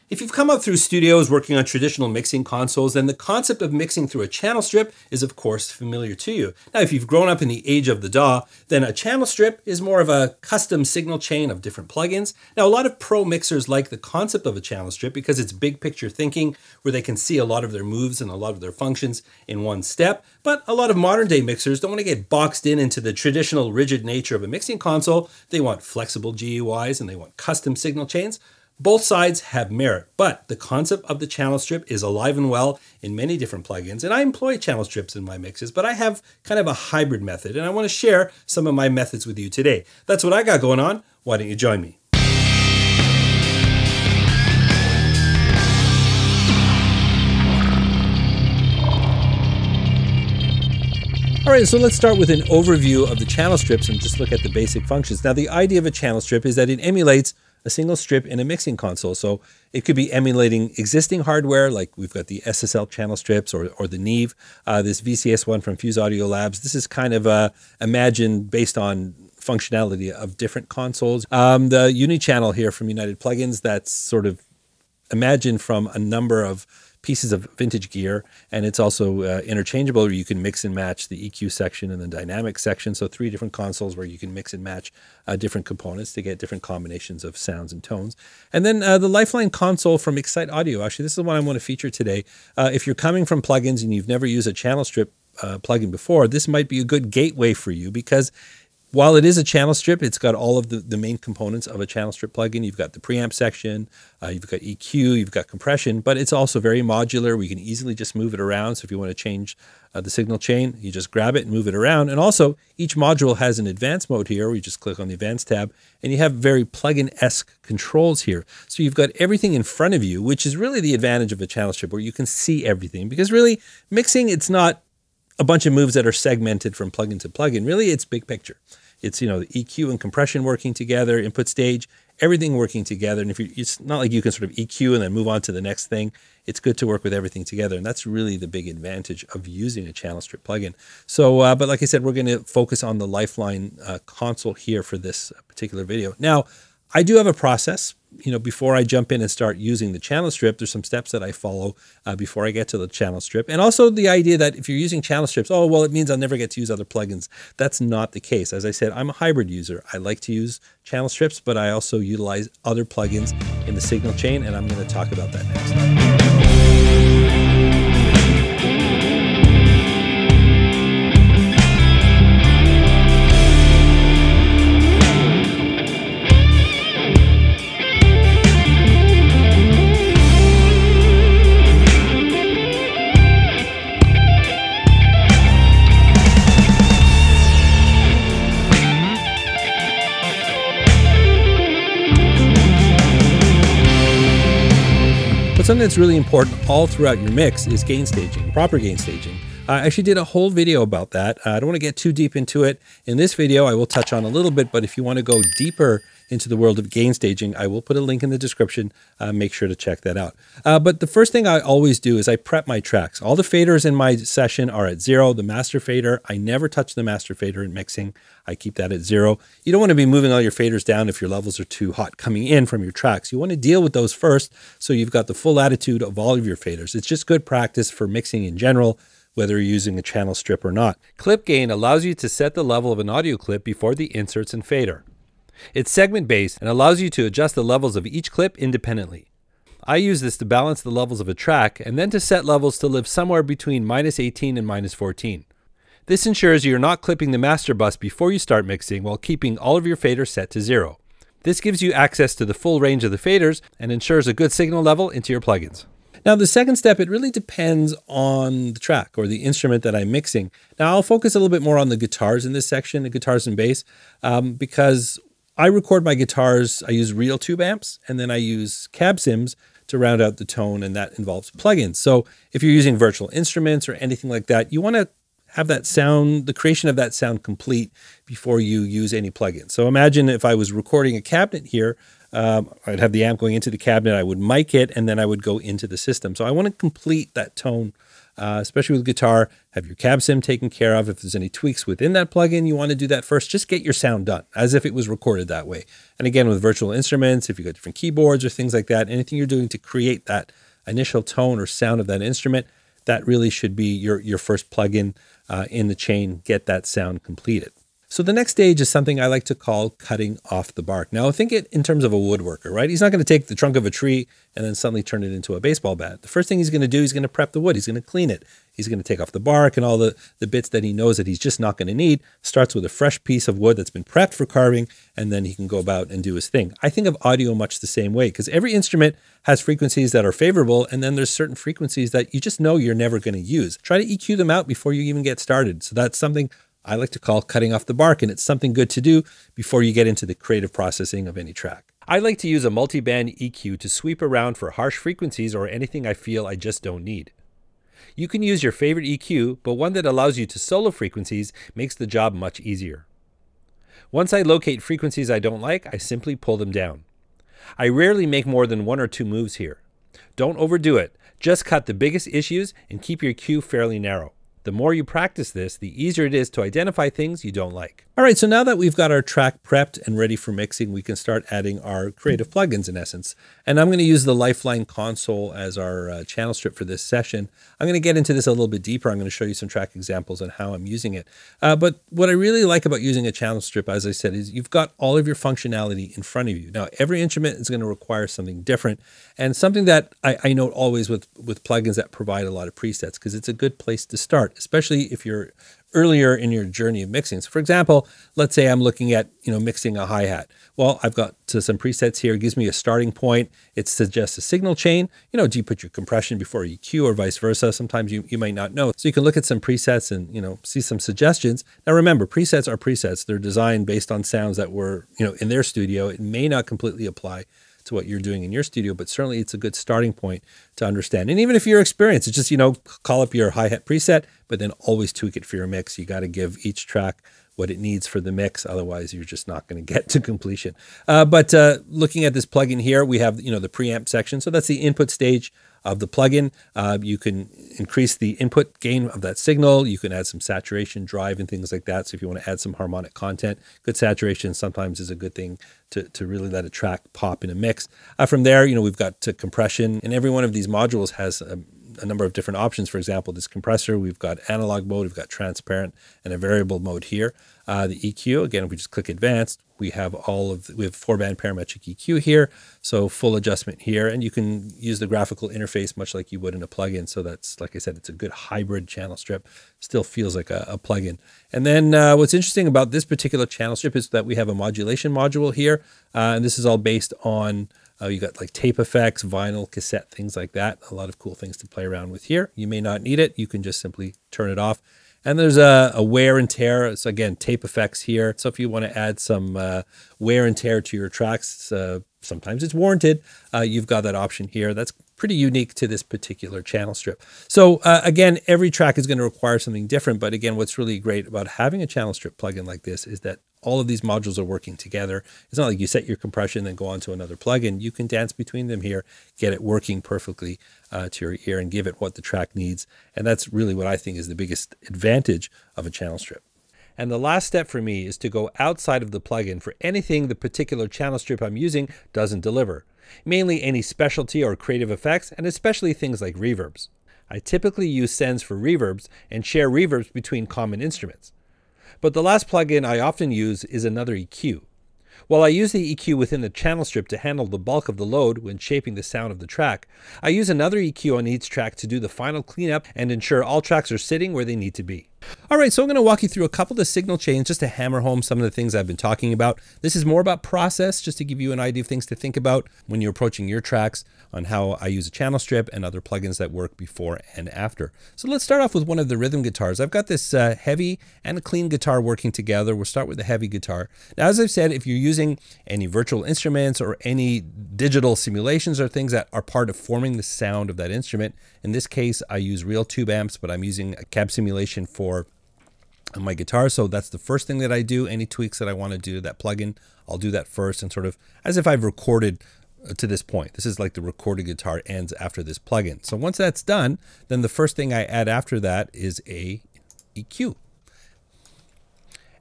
If you've come up through studios working on traditional mixing consoles, then the concept of mixing through a channel strip is of course familiar to you. Now, if you've grown up in the age of the DAW, then a channel strip is more of a custom signal chain of different plugins. Now, a lot of pro mixers like the concept of a channel strip because it's big picture thinking where they can see a lot of their moves and a lot of their functions in one step. But a lot of modern day mixers don't want to get boxed into the traditional rigid nature of a mixing console. They want flexible GUIs and they want custom signal chains. Both sides have merit, but the concept of the channel strip is alive and well in many different plugins, and I employ channel strips in my mixes, but I have kind of a hybrid method, and I want to share some of my methods with you today. That's what I got going on. Why don't you join me? All right, so let's start with an overview of the channel strips and just look at the basic functions. Now, the idea of a channel strip is that it emulates a single strip in a mixing console. So it could be emulating existing hardware, like we've got the SSL channel strips or the Neve, this VCS one from Fuse Audio Labs. This is kind of imagined based on functionality of different consoles. The Unichannel here from United Plugins, that's sort of imagined from a number of pieces of vintage gear, and it's also interchangeable where you can mix and match the EQ section and the dynamic section. So 3 different consoles where you can mix and match different components to get different combinations of sounds and tones. And then the Lifeline Console from Excite Audio. Actually, this is the one I want to feature today. If you're coming from plugins and you've never used a channel strip plugin before, this might be a good gateway for you because while it is a channel strip, it's got all of the main components of a channel strip plugin. You've got the preamp section, you've got EQ, you've got compression, but it's also very modular. We can easily just move it around. So if you want to change the signal chain, you just grab it and move it around. And also each module has an advanced mode here where you just click on the advanced tab and you have very plugin-esque controls here. So you've got everything in front of you, which is really the advantage of a channel strip where you can see everything, because really mixing, it's not a bunch of moves that are segmented from plugin to plugin. Really, it's big picture. It's, you know, the EQ and compression working together, input stage, everything working together. And it's not like you can sort of EQ and then move on to the next thing. It's good to work with everything together. And that's really the big advantage of using a channel strip plugin. So, but like I said, we're going to focus on the Lifeline console here for this particular video. Now, I do have a process. You know, before I jump in and start using the channel strip, there's some steps that I follow before I get to the channel strip. And also the idea that if you're using channel strips, oh, well, it means I'll never get to use other plugins. That's not the case. As I said, I'm a hybrid user. I like to use channel strips, but I also utilize other plugins in the signal chain, and I'm going to talk about that next. Something that's really important all throughout your mix is gain staging, proper gain staging. I actually did a whole video about that. I don't want to get too deep into it. In this video, I will touch on a little bit, but if you want to go deeper into the world of gain staging, I will put a link in the description. Make sure to check that out. But the first thing I always do is I prep my tracks. All the faders in my session are at 0. The master fader, I never touch the master fader in mixing. I keep that at 0. You don't want to be moving all your faders down if your levels are too hot coming in from your tracks. You want to deal with those first so you've got the full attitude of all of your faders. It's just good practice for mixing in general, whether you're using a channel strip or not. Clip gain allows you to set the level of an audio clip before the inserts and fader. It's segment-based and allows you to adjust the levels of each clip independently. I use this to balance the levels of a track and then to set levels to live somewhere between -18 and -14. This ensures you're not clipping the master bus before you start mixing while keeping all of your faders set to 0. This gives you access to the full range of the faders and ensures a good signal level into your plugins. Now, the second step, it really depends on the track or the instrument that I'm mixing. Now, I'll focus a little bit more on the guitars in this section, the guitars and bass, because I record my guitars, I use real tube amps, and then I use cab sims to round out the tone, and that involves plugins. So if you're using virtual instruments or anything like that, you want to have that sound, the creation of that sound complete before you use any plugin. So imagine if I was recording a cabinet here, I'd have the amp going into the cabinet, I would mic it, and then I would go into the system. So I want to complete that tone especially with guitar. Have your cab sim taken care of. If there's any tweaks within that plugin, you want to do that first. Just get your sound done as if it was recorded that way. And again, with virtual instruments, if you've got different keyboards or things like that, anything you're doing to create that initial tone or sound of that instrument, that really should be your first plugin in the chain. Get that sound completed. So the next stage is something I like to call cutting off the bark. Now think it in terms of a woodworker, right? He's not going to take the trunk of a tree and then suddenly turn it into a baseball bat. The first thing he's going to do, he's going to prep the wood. He's going to clean it. He's going to take off the bark and all the bits that he knows that he's just not going to need. Starts with a fresh piece of wood that's been prepped for carving, and then he can go about and do his thing. I think of audio much the same way, because every instrument has frequencies that are favorable, and then there's certain frequencies that you just know you're never going to use. Try to EQ them out before you even get started. So that's something I like to call cutting off the bark, and it's something good to do before you get into the creative processing of any track. I like to use a multi-band EQ to sweep around for harsh frequencies or anything I feel I just don't need. You can use your favorite EQ, but one that allows you to solo frequencies makes the job much easier. Once I locate frequencies I don't like, I simply pull them down. I rarely make more than 1 or 2 moves here. Don't overdo it. Just cut the biggest issues and keep your EQ fairly narrow. The more you practice this, the easier it is to identify things you don't like. All right, so now that we've got our track prepped and ready for mixing, we can start adding our creative plugins in essence. And I'm going to use the Lifeline Console as our channel strip for this session. I'm going to get into this a little bit deeper. I'm going to show you some track examples on how I'm using it. But what I really like about using a channel strip, as I said, is you've got all of your functionality in front of you. Now, every instrument is going to require something different, and something that I note always with plugins that provide a lot of presets, because it's a good place to start, especially if you're earlier in your journey of mixing. So for example, let's say I'm looking at, mixing a hi-hat. Well, I've got some presets here. It gives me a starting point. It suggests a signal chain. Do you put your compression before EQ or vice versa? Sometimes you might not know. So you can look at some presets and, see some suggestions. Now remember, presets are presets. They're designed based on sounds that were, in their studio. It may not completely apply to what you're doing in your studio, but certainly it's a good starting point to understand. And even if you're experienced, it's just, call up your hi-hat preset, but then always tweak it for your mix. You got to give each track what it needs for the mix. Otherwise, you're just not going to get to completion. But looking at this plugin here, we have, the preamp section. So that's the input stage of the plugin. You can increase the input gain of that signal. You can add some saturation, drive, and things like that. So if you want to add some harmonic content, good saturation sometimes is a good thing to really let a track pop in a mix. From there, we've got compression, and every one of these modules has a number of different options. For example, this compressor, we've got analog mode, we've got transparent, and a variable mode here. The EQ, again, if we just click advanced, we have 4-band parametric EQ here, so full adjustment here, and you can use the graphical interface much like you would in a plugin. So that's, like I said, it's a good hybrid channel strip. Still feels like a plugin. And then what's interesting about this particular channel strip is that we have a modulation module here, and this is all based on you got like tape effects, vinyl, cassette, things like that. A lot of cool things to play around with here. You may not need it. You can just simply turn it off. And there's a wear and tear. So again, tape effects here. So if you want to add some wear and tear to your tracks, sometimes it's warranted. You've got that option here. That's pretty unique to this particular channel strip. So again, every track is going to require something different. But again, what's really great about having a channel strip plugin like this is that all of these modules are working together. It's not like you set your compression and go on to another plugin. You can dance between them here, get it working perfectly to your ear, and give it what the track needs. And that's really what I think is the biggest advantage of a channel strip. And the last step for me is to go outside of the plugin for anything the particular channel strip I'm using doesn't deliver. Mainly any specialty or creative effects, and especially things like reverbs. I typically use sends for reverbs and share reverbs between common instruments. But the last plugin I often use is another EQ. While I use the EQ within the channel strip to handle the bulk of the load when shaping the sound of the track, I use another EQ on each track to do the final cleanup and ensure all tracks are sitting where they need to be. All right, so I'm going to walk you through a couple of the signal chains just to hammer home some of the things I've been talking about. This is more about process, just to give you an idea of things to think about when you're approaching your tracks, on how I use a channel strip and other plugins that work before and after. So let's start off with one of the rhythm guitars. I've got this heavy and a clean guitar working together. We'll start with the heavy guitar. Now, as I've said, if you're using any virtual instruments or any digital simulations or things that are part of forming the sound of that instrument, in this case, I use real tube amps, but I'm using a cab simulation for my guitar. So that's the first thing that I do. Any tweaks that I want to do to that plugin, I'll do that first, and sort of as if I've recorded to this point. This is like the recorded guitar ends after this plugin. So once that's done, then the first thing I add after that is a EQ.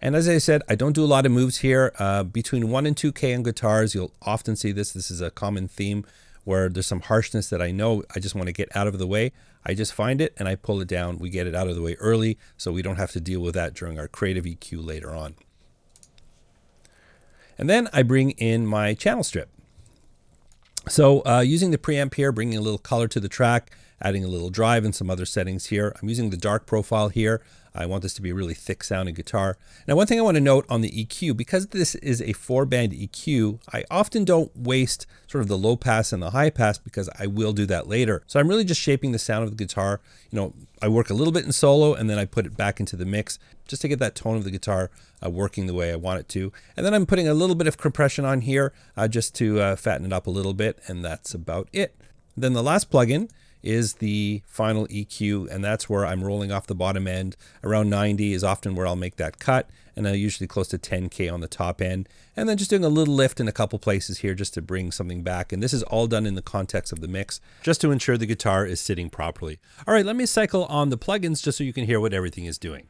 And as I said, I don't do a lot of moves here. Between 1 and 2K on guitars, you'll often see this. This is a common theme where there's some harshness that I know I just want to get out of the way. I just find it and I pull it down. We get it out of the way early so we don't have to deal with that during our creative EQ later on. And then I bring in my channel strip. So using the preamp here, bringing a little color to the track, adding a little drive and some other settings here. I'm using the dark profile here. I want this to be a really thick sounding guitar. Now, one thing I want to note on the EQ, because this is a 4-band EQ, I often don't waste sort of the low pass and the high pass because I will do that later. So I'm really just shaping the sound of the guitar. You know, I work a little bit in solo and then I put it back into the mix just to get that tone of the guitar working the way I want it to. And then I'm putting a little bit of compression on here just to fatten it up a little bit, and that's about it. Then the last plugin is the final EQ, and that's where I'm rolling off the bottom end. Around 90 is often where I'll make that cut, and usually close to 10K on the top end. And then just doing a little lift in a couple places here just to bring something back. And this is all done in the context of the mix, just to ensure the guitar is sitting properly. All right, let me cycle on the plugins just so you can hear what everything is doing.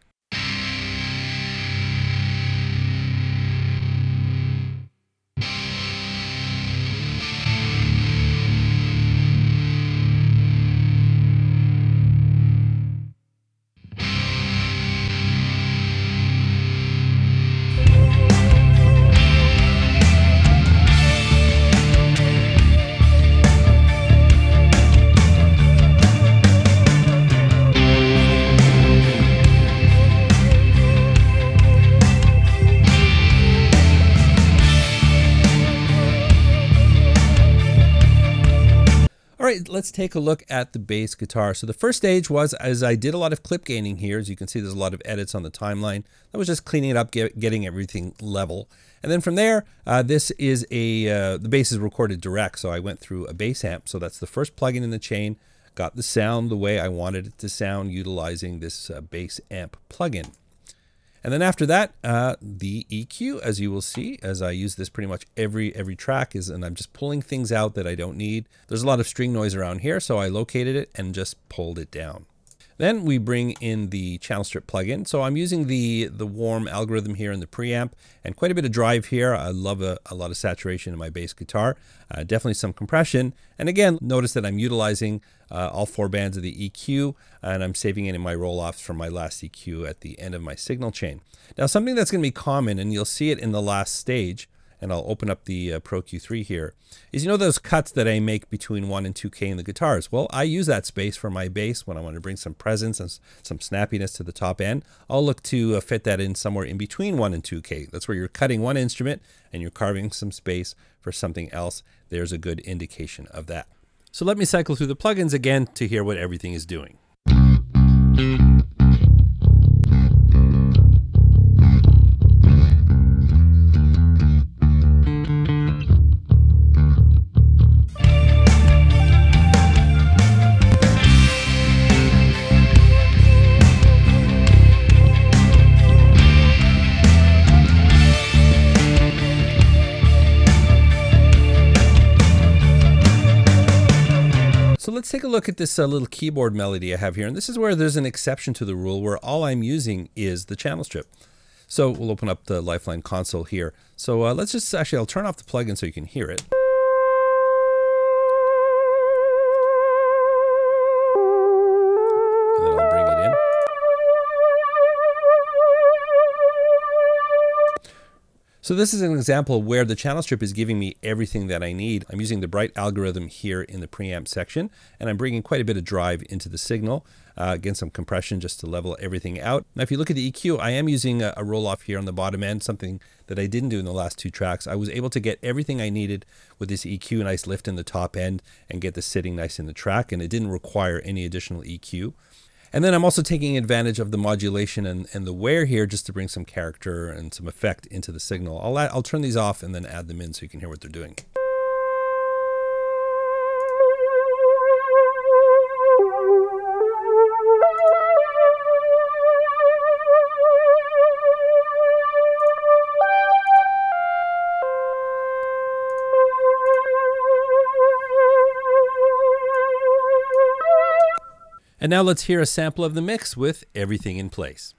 All right, let's take a look at the bass guitar. So the first stage was, as I did a lot of clip gaining here, as you can see, there's a lot of edits on the timeline. That was just cleaning it up, getting everything level. And then from there, this is the bass is recorded direct. So I went through a bass amp. So that's the first plugin in the chain, got the sound the way I wanted it to sound utilizing this bass amp plugin. And then after that, the EQ, as you will see, as I use this pretty much every track, and I'm just pulling things out that I don't need. There's a lot of string noise around here, so I located it and just pulled it down. Then we bring in the channel strip plugin. So I'm using the warm algorithm here in the preamp and quite a bit of drive here. I love a lot of saturation in my bass guitar, definitely some compression. And again, notice that I'm utilizing all 4 bands of the EQ, and I'm saving it in my roll-offs from my last EQ at the end of my signal chain. Now, something that's going to be common, and you'll see it in the last stage, and I'll open up the Pro Q3 here, is you know those cuts that I make between 1 and 2K in the guitars? Well, I use that space for my bass when I want to bring some presence and some snappiness to the top end. I'll look to fit that in somewhere in between 1 and 2K. That's where you're cutting one instrument and you're carving some space for something else. There's a good indication of that. So let me cycle through the plugins again to hear what everything is doing. So let's take a look at this little keyboard melody I have here. And this is where there's an exception to the rule where all I'm using is the channel strip. So we'll open up the Lifeline Console here. So let's just I'll turn off the plugin so you can hear it. And then I'll bring it in. So this is an example where the channel strip is giving me everything that I need. I'm using the bright algorithm here in the preamp section, and I'm bringing quite a bit of drive into the signal. Again, some compression just to level everything out. Now, if you look at the EQ, I am using a roll-off here on the bottom end, something that I didn't do in the last 2 tracks. I was able to get everything I needed with this EQ, nice lift in the top end, and get this sitting nice in the track, and it didn't require any additional EQ. And then I'm also taking advantage of the modulation and the wear here just to bring some character and some effect into the signal. I'll turn these off and then add them in so you can hear what they're doing. And now let's hear a sample of the mix with everything in place.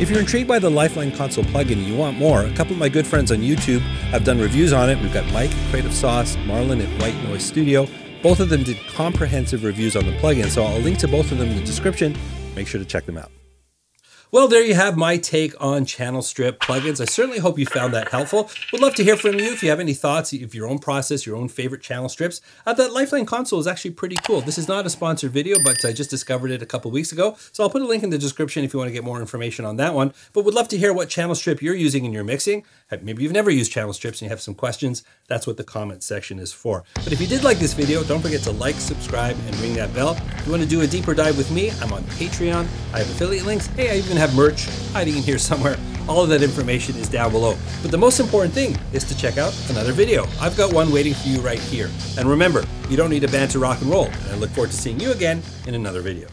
If you're intrigued by the Lifeline Console plugin and you want more, a couple of my good friends on YouTube have done reviews on it. We've got Mike at Creative Sauce, Marlon at White Noise Studio. Both of them did comprehensive reviews on the plugin, so I'll link to both of them in the description. Make sure to check them out. Well, there you have my take on channel strip plugins. I certainly hope you found that helpful. Would love to hear from you if you have any thoughts, if your own process, your own favorite channel strips. That Lifeline Console is actually pretty cool. This is not a sponsored video, but I just discovered it a couple weeks ago. So I'll put a link in the description if you want to get more information on that one. But would love to hear what channel strip you're using in your mixing. Maybe you've never used channel strips and you have some questions. That's what the comment section is for. But if you did like this video, don't forget to like, subscribe, and ring that bell. If you want to do a deeper dive with me, I'm on Patreon. I have affiliate links. Hey, I even have merch hiding in here somewhere. All of that information is down below. But the most important thing is to check out another video. I've got one waiting for you right here. And remember, you don't need a band to rock and roll. And I look forward to seeing you again in another video.